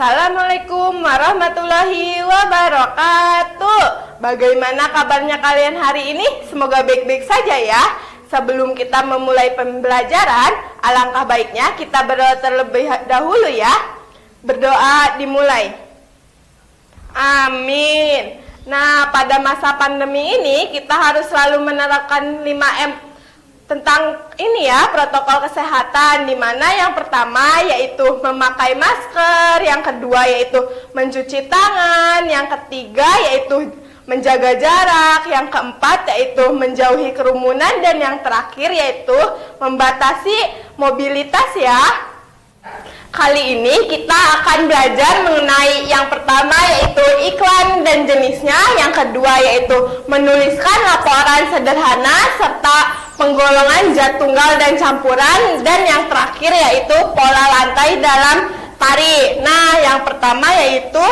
Assalamualaikum warahmatullahi wabarakatuh. Bagaimana kabarnya kalian hari ini? Semoga baik-baik saja ya. Sebelum kita memulai pembelajaran, alangkah baiknya kita berdoa terlebih dahulu ya. Berdoa dimulai. Amin. Nah, pada masa pandemi ini kita harus selalu menerapkan 5M tentang ini ya, protokol kesehatan, di mana yang pertama yaitu memakai masker, yang kedua yaitu mencuci tangan, yang ketiga yaitu menjaga jarak, yang keempat yaitu menjauhi kerumunan, dan yang terakhir yaitu membatasi mobilitas ya. Kali ini kita akan belajar mengenai yang pertama yaitu iklan dan jenisnya, yang kedua yaitu menuliskan laporan sederhana serta penggolongan zat tunggal dan campuran, dan yang terakhir yaitu pola lantai dalam tari. Nah, yang pertama yaitu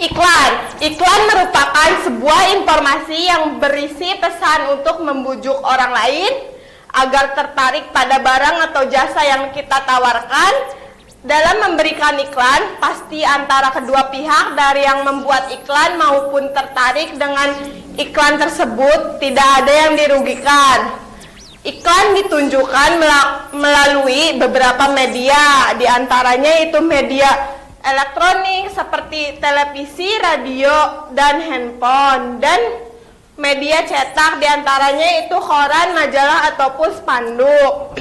iklan. Iklan merupakan sebuah informasi yang berisi pesan untuk membujuk orang lain agar tertarik pada barang atau jasa yang kita tawarkan. Dalam memberikan iklan, pasti antara kedua pihak dari yang membuat iklan maupun tertarik dengan iklan tersebut tidak ada yang dirugikan. Iklan ditunjukkan melalui beberapa media, diantaranya itu media elektronik seperti televisi, radio, dan handphone, dan media cetak diantaranya itu koran, majalah, ataupun spanduk.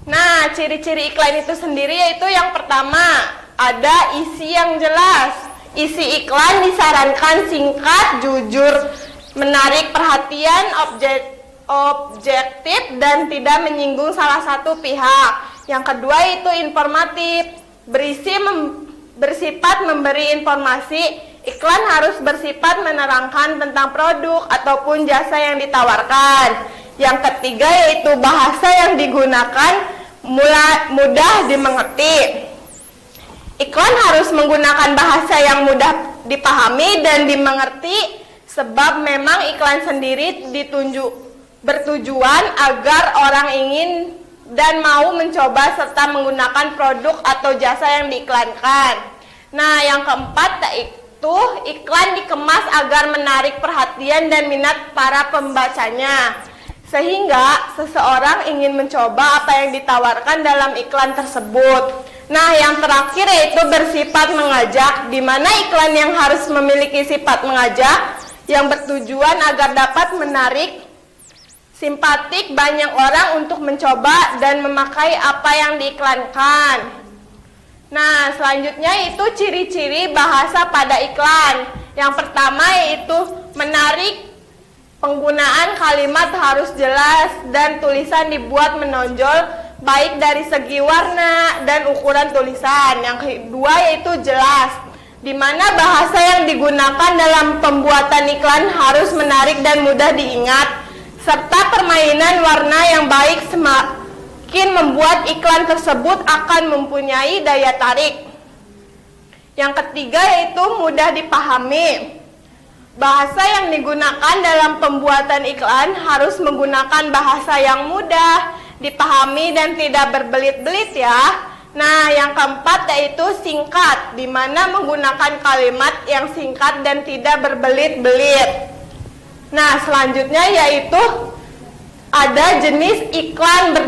Nah, ciri-ciri iklan itu sendiri yaitu yang pertama, ada isi yang jelas. Isi iklan disarankan singkat, jujur, menarik perhatian, objektif, dan tidak menyinggung salah satu pihak. Yang kedua itu informatif, bersifat memberi informasi. Iklan harus bersifat menerangkan tentang produk ataupun jasa yang ditawarkan. Yang ketiga yaitu bahasa yang digunakan mudah dimengerti. Iklan harus menggunakan bahasa yang mudah dipahami dan dimengerti, sebab memang iklan sendiri bertujuan agar orang ingin dan mau mencoba serta menggunakan produk atau jasa yang diiklankan. Nah, yang keempat yaitu iklan dikemas agar menarik perhatian dan minat para pembacanya, sehingga seseorang ingin mencoba apa yang ditawarkan dalam iklan tersebut. Nah, yang terakhir yaitu bersifat mengajak, di mana iklan yang harus memiliki sifat mengajak yang bertujuan agar dapat menarik simpatik banyak orang untuk mencoba dan memakai apa yang diiklankan. Nah, selanjutnya itu ciri-ciri bahasa pada iklan. Yang pertama yaitu menarik. Penggunaan kalimat harus jelas dan tulisan dibuat menonjol baik dari segi warna dan ukuran tulisan. Yang kedua yaitu jelas, di mana bahasa yang digunakan dalam pembuatan iklan harus menarik dan mudah diingat, serta permainan warna yang baik semakin membuat iklan tersebut akan mempunyai daya tarik. Yang ketiga yaitu mudah dipahami. Bahasa yang digunakan dalam pembuatan iklan harus menggunakan bahasa yang mudah dipahami dan tidak berbelit-belit ya. Nah, yang keempat yaitu singkat, di mana menggunakan kalimat yang singkat dan tidak berbelit-belit. Nah, selanjutnya yaitu ada jenis iklan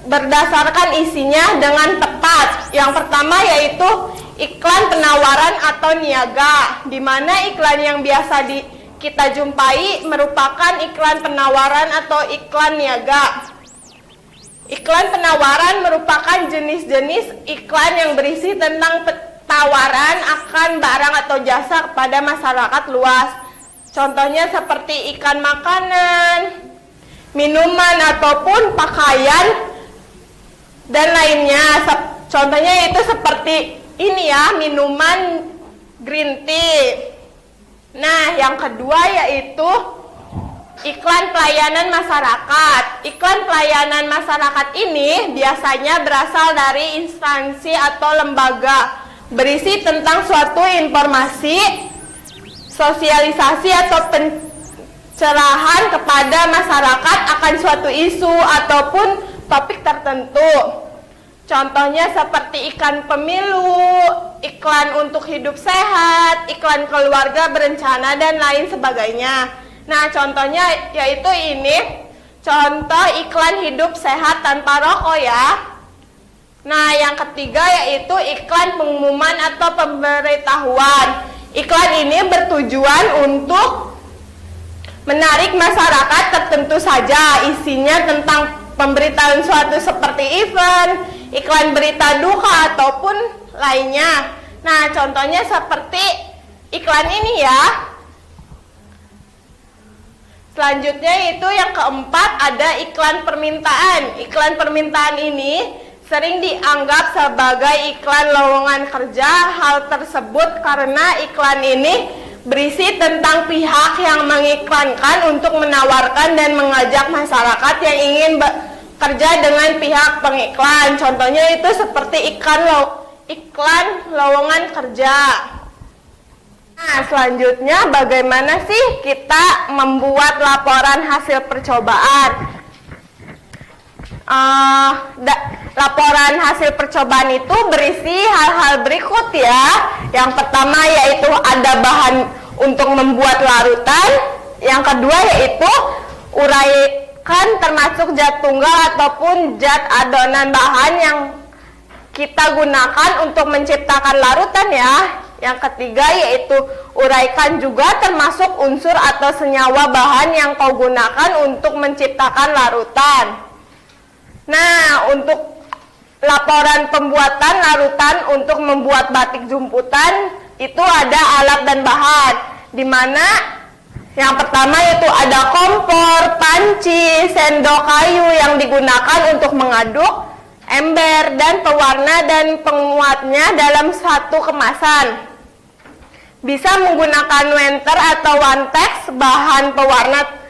berdasarkan isinya dengan tepat. Yang pertama yaitu iklan penawaran atau niaga, di mana iklan yang biasa kita jumpai merupakan iklan penawaran atau iklan niaga. Iklan penawaran merupakan jenis-jenis iklan yang berisi tentang tawaran akan barang atau jasa kepada masyarakat luas. Contohnya seperti iklan makanan, minuman, ataupun pakaian dan lainnya. Contohnya itu seperti ini ya, minuman green tea. Nah, yang kedua yaitu iklan pelayanan masyarakat. Iklan pelayanan masyarakat ini biasanya berasal dari instansi atau lembaga, berisi tentang suatu informasi, sosialisasi atau pencerahan kepada masyarakat akan suatu isu ataupun topik tertentu. Contohnya seperti iklan pemilu, iklan untuk hidup sehat, iklan keluarga berencana, dan lain sebagainya. Nah, contohnya yaitu ini, contoh iklan hidup sehat tanpa rokok ya. Nah, yang ketiga yaitu iklan pengumuman atau pemberitahuan. Iklan ini bertujuan untuk menarik masyarakat tertentu saja, isinya tentang pemberitaan suatu seperti event, iklan berita duka ataupun lainnya. Nah, contohnya seperti iklan ini ya. Selanjutnya itu yang keempat ada iklan permintaan. Iklan permintaan ini sering dianggap sebagai iklan lowongan kerja. Hal tersebut karena iklan ini berisi tentang pihak yang mengiklankan untuk menawarkan dan mengajak masyarakat yang ingin bekerja dengan pihak pengiklan. Contohnya itu seperti iklan lowongan kerja. Nah, selanjutnya bagaimana sih kita membuat laporan hasil percobaan? Laporan hasil percobaan itu berisi hal-hal berikut ya. Yang pertama yaitu ada bahan untuk membuat larutan. Yang kedua yaitu uraikan termasuk zat tunggal ataupun zat adonan bahan yang kita gunakan untuk menciptakan larutan ya. Yang ketiga yaitu uraikan juga termasuk unsur atau senyawa bahan yang kau gunakan untuk menciptakan larutan. Nah, untuk laporan pembuatan larutan untuk membuat batik jumputan itu ada alat dan bahan, di mana yang pertama itu ada kompor, panci, sendok kayu yang digunakan untuk mengaduk, ember, dan pewarna dan penguatnya dalam satu kemasan. Bisa menggunakan wenter atau wantex, bahan pewarna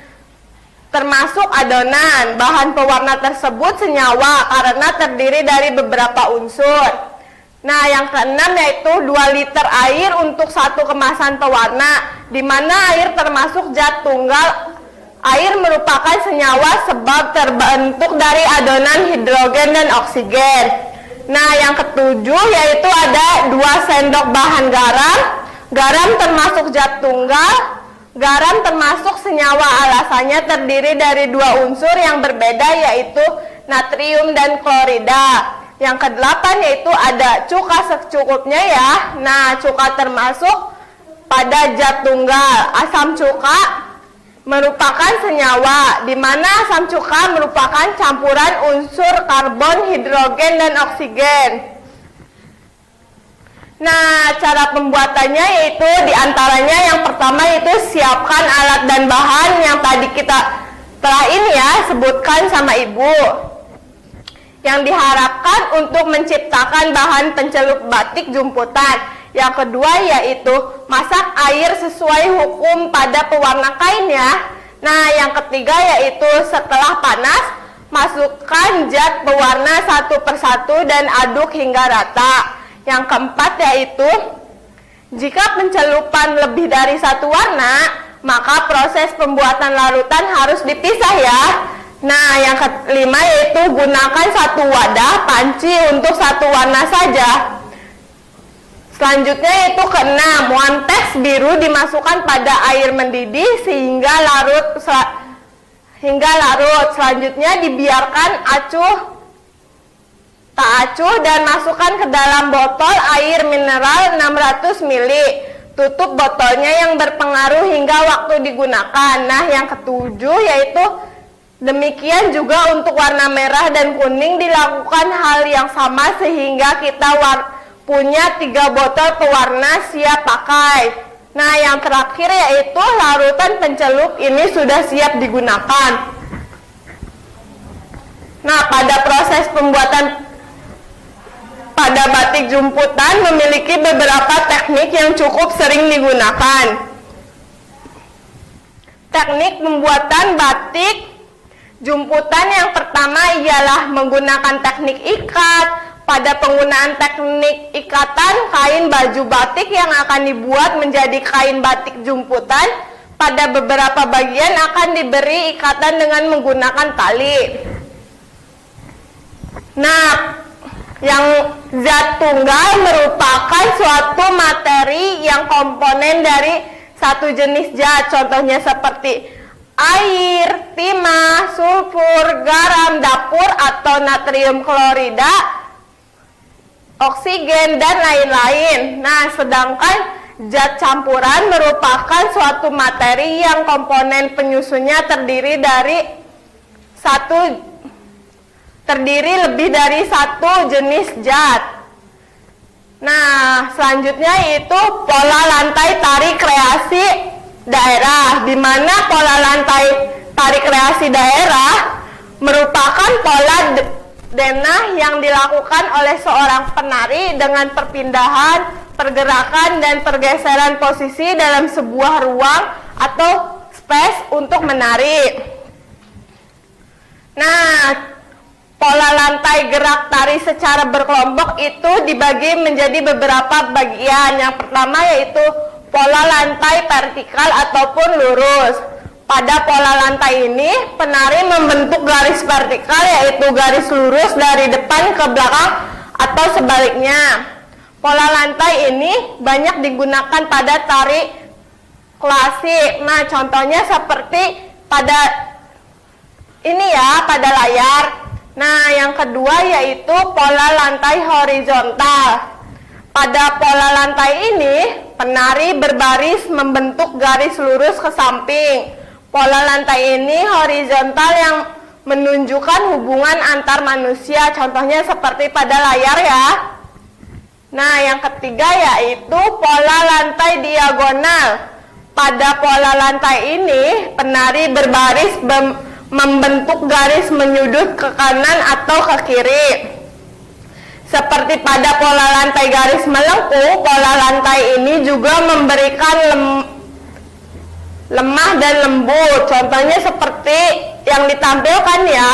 termasuk adonan. Bahan pewarna tersebut senyawa karena terdiri dari beberapa unsur. Nah, yang keenam yaitu 2 liter air untuk satu kemasan pewarna, di mana air termasuk zat tunggal. Air merupakan senyawa sebab terbentuk dari adonan hidrogen dan oksigen. Nah, yang ketujuh yaitu ada 2 sendok bahan garam. Garam termasuk zat tunggal. Garam termasuk senyawa alasannya terdiri dari 2 unsur yang berbeda yaitu natrium dan klorida. Yang kedelapan yaitu ada cuka secukupnya ya. Nah, cuka termasuk pada zat tunggal. Asam cuka merupakan senyawa, di mana asam cuka merupakan campuran unsur karbon, hidrogen, dan oksigen. Nah, cara pembuatannya yaitu diantaranya yang pertama itu siapkan alat dan bahan yang tadi kita telah ini ya sebutkan sama ibu. Yang diharapkan untuk menciptakan bahan pencelup batik jumputan. Yang kedua yaitu masak air sesuai hukum pada pewarna kain ya. Nah, yang ketiga yaitu setelah panas masukkan zat pewarna satu persatu dan aduk hingga rata. Yang keempat yaitu jika pencelupan lebih dari satu warna, maka proses pembuatan larutan harus dipisah ya. Nah, yang kelima yaitu gunakan satu wadah panci untuk satu warna saja. Selanjutnya yaitu keenam, wantex biru dimasukkan pada air mendidih hingga larut. Selanjutnya dibiarkan tak acuh dan masukkan ke dalam botol air mineral 600 ml. Tutup botolnya yang berpengaruh hingga waktu digunakan. Nah, yang ketujuh yaitu demikian juga untuk warna merah dan kuning dilakukan hal yang sama sehingga kita punya 3 botol pewarna siap pakai. Nah, yang terakhir yaitu larutan pencelup ini sudah siap digunakan. Nah, pada proses pembuatan pada batik jumputan memiliki beberapa teknik yang cukup sering digunakan. Teknik pembuatan batik jumputan yang pertama ialah menggunakan teknik ikat. Pada penggunaan teknik ikatan kain baju batik yang akan dibuat menjadi kain batik jumputan, pada beberapa bagian akan diberi ikatan dengan menggunakan tali. Nah, yang zat tunggal merupakan suatu materi yang komponen dari satu jenis zat. Contohnya seperti air, timah, sulfur, garam dapur atau natrium klorida, oksigen, dan lain-lain. Nah, sedangkan zat campuran merupakan suatu materi yang komponen penyusunnya terdiri lebih dari satu jenis zat. Nah, selanjutnya itu pola lantai tarik reaksi daerah, di mana pola lantai tarik reaksi daerah merupakan pola denah yang dilakukan oleh seorang penari dengan perpindahan, pergerakan, dan pergeseran posisi dalam sebuah ruang atau space untuk menari. Nah, pola lantai gerak tari secara berkelompok itu dibagi menjadi beberapa bagian. Yang pertama yaitu pola lantai vertikal ataupun lurus. Pada pola lantai ini, penari membentuk garis vertikal yaitu garis lurus dari depan ke belakang atau sebaliknya. Pola lantai ini banyak digunakan pada tari klasik. Nah, contohnya seperti pada ini ya, pada layar. Nah, yang kedua yaitu pola lantai horizontal. Pada pola lantai ini, penari berbaris membentuk garis lurus ke samping. Pola lantai ini horizontal yang menunjukkan hubungan antar manusia. Contohnya seperti pada layar ya. Nah, yang ketiga yaitu pola lantai diagonal. Pada pola lantai ini, penari berbaris membentuk garis menyudut ke kanan atau ke kiri. Seperti pada pola lantai garis melengkung, pola lantai ini juga memberikan lemah dan lembut. Contohnya seperti yang ditampilkan ya.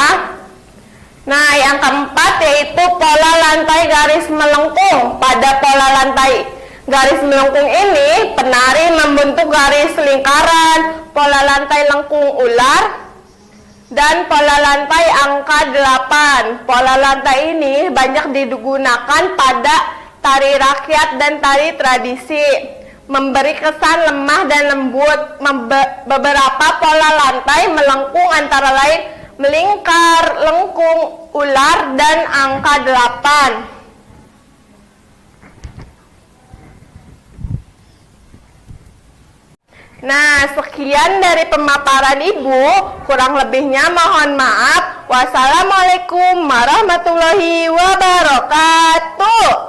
Nah, yang keempat yaitu pola lantai garis melengkung. Pada pola lantai garis melengkung ini, penari membentuk garis lingkaran, pola lantai lengkung ular, dan pola lantai angka 8. Pola lantai ini banyak digunakan pada tari rakyat dan tari tradisi, memberi kesan lemah dan lembut. Beberapa pola lantai melengkung antara lain melingkar, lengkung, ular, dan angka 8. Nah, sekian dari pemaparan Ibu. Kurang lebihnya mohon maaf. Wassalamualaikum warahmatullahi wabarakatuh.